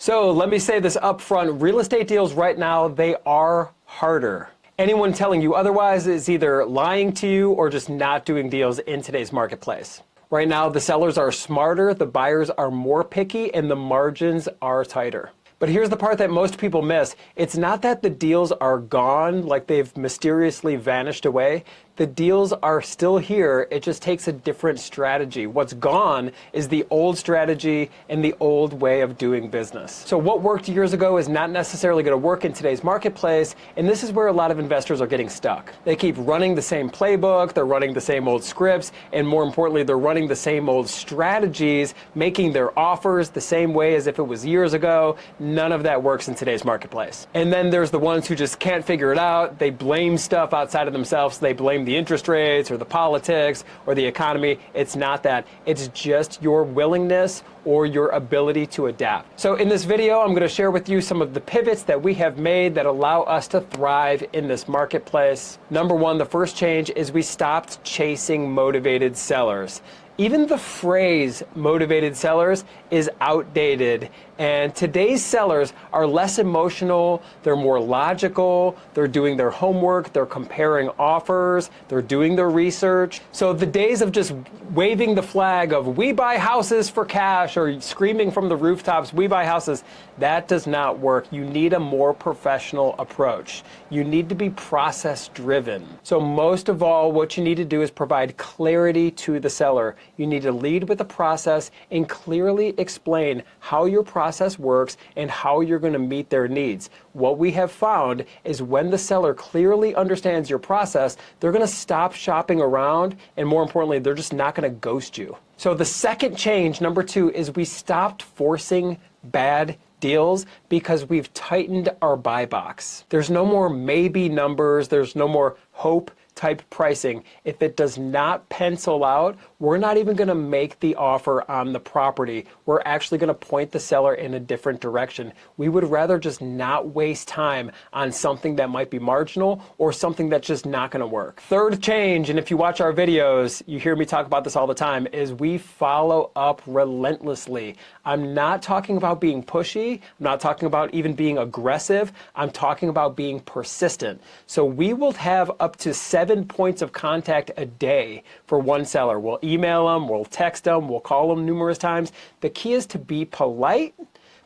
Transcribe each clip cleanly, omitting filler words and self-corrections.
So let me say this up front, real estate deals right now, they are harder. Anyone telling you otherwise is either lying to you or just not doing deals in today's marketplace. Right now, the sellers are smarter, the buyers are more picky, and the margins are tighter. But here's the part that most people miss. It's not that the deals are gone, like they've mysteriously vanished away. The deals are still here, it just takes a different strategy. What's gone is the old strategy and the old way of doing business. So what worked years ago is not necessarily going to work in today's marketplace, and this is where a lot of investors are getting stuck. They keep running the same playbook, they're running the same old scripts, and more importantly, they're running the same old strategies, making their offers the same way as if it was years ago. None of that works in today's marketplace. And then there's the ones who just can't figure it out. They blame stuff outside of themselves. They blame the interest rates or the politics or the economy. It's not that. It's just your willingness or your ability to adapt. So in this video, I'm going to share with you some of the pivots that we have made that allow us to thrive in this marketplace. Number one, the first change is we stopped chasing motivated sellers. Even the phrase motivated sellers is outdated, and today's sellers are less emotional, they're more logical, they're doing their homework, they're comparing offers, they're doing their research. So the days of just waving the flag of we buy houses for cash or screaming from the rooftops, we buy houses, that does not work. You need a more professional approach. You need to be process driven. So most of all, what you need to do is provide clarity to the seller. You need to lead with a process and clearly explain how your process works and how you're going to meet their needs. What we have found is when the seller clearly understands your process, they're going to stop shopping around, and more importantly, they're just not going to ghost you. So the second change, number two, is we stopped forcing bad deals because we've tightened our buy box. There's no more maybe numbers, there's no more hope type pricing. If it does not pencil out, we're not even going to make the offer on the property. We're actually going to point the seller in a different direction. We would rather just not waste time on something that might be marginal or something that's just not going to work. Third change, and if you watch our videos, you hear me talk about this all the time, is we follow up relentlessly. I'm not talking about being pushy. I'm not talking about even being aggressive. I'm talking about being persistent. So we will have up to 7 points of contact a day for one seller. We'll email them, we'll text them, we'll call them numerous times. The key is to be polite,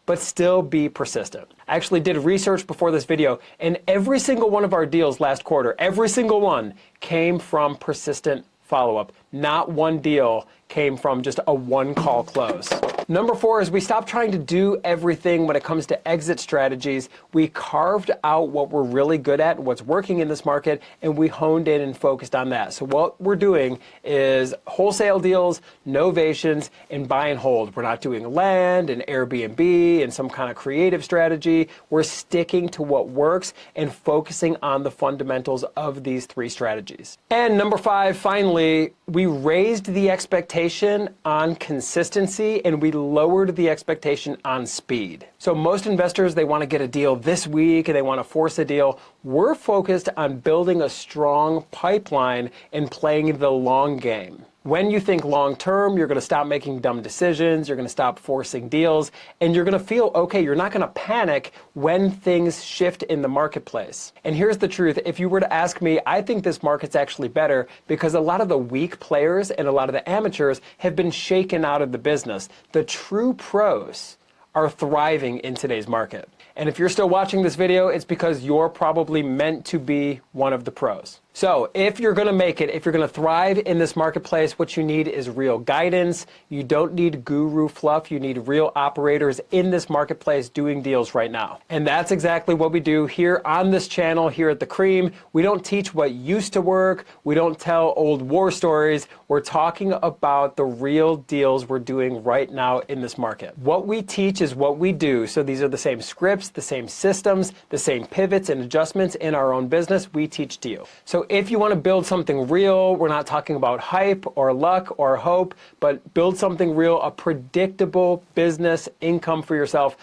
but still be persistent. I actually did research before this video, and every single one of our deals last quarter, every single one came from persistent follow-up. Not one deal came from just a one-call close. Number four is we stopped trying to do everything when it comes to exit strategies. We carved out what we're really good at and what's working in this market, and we honed in and focused on that. So what we're doing is wholesale deals, novations, and buy and hold. We're not doing land and Airbnb and some kind of creative strategy. We're sticking to what works and focusing on the fundamentals of these three strategies. And number five, finally, we raised the expectation on consistency and we lowered the expectation on speed. So most investors, they want to get a deal this week and they want to force a deal. We're focused on building a strong pipeline and playing the long game. When you think long term, you're going to stop making dumb decisions, you're going to stop forcing deals, and you're going to feel okay. You're not going to panic when things shift in the marketplace. And here's the truth. If you were to ask me, I think this market's actually better because a lot of the weak players and a lot of the amateurs have been shaken out of the business. The true pros are thriving in today's market. And if you're still watching this video, it's because you're probably meant to be one of the pros. So if you're going to make it, if you're going to thrive in this marketplace, what you need is real guidance. You don't need guru fluff. You need real operators in this marketplace doing deals right now. And that's exactly what we do here on this channel, here at The Cream. We don't teach what used to work. We don't tell old war stories. We're talking about the real deals we're doing right now in this market. What we teach is what we do. So these are the same scripts, the same systems, the same pivots and adjustments in our own business we teach to you. So if you want to build something real, we're not talking about hype or luck or hope, but build something real, a predictable business income for yourself.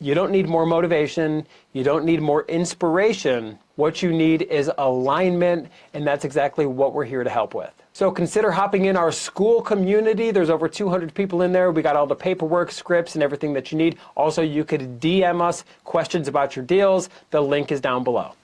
You don't need more motivation. You don't need more inspiration. What you need is alignment, and that's exactly what we're here to help with. So consider hopping in our Skool community. There's over 200 people in there. We got all the paperwork, scripts, and everything that you need. Also, you could DM us questions about your deals. The link is down below.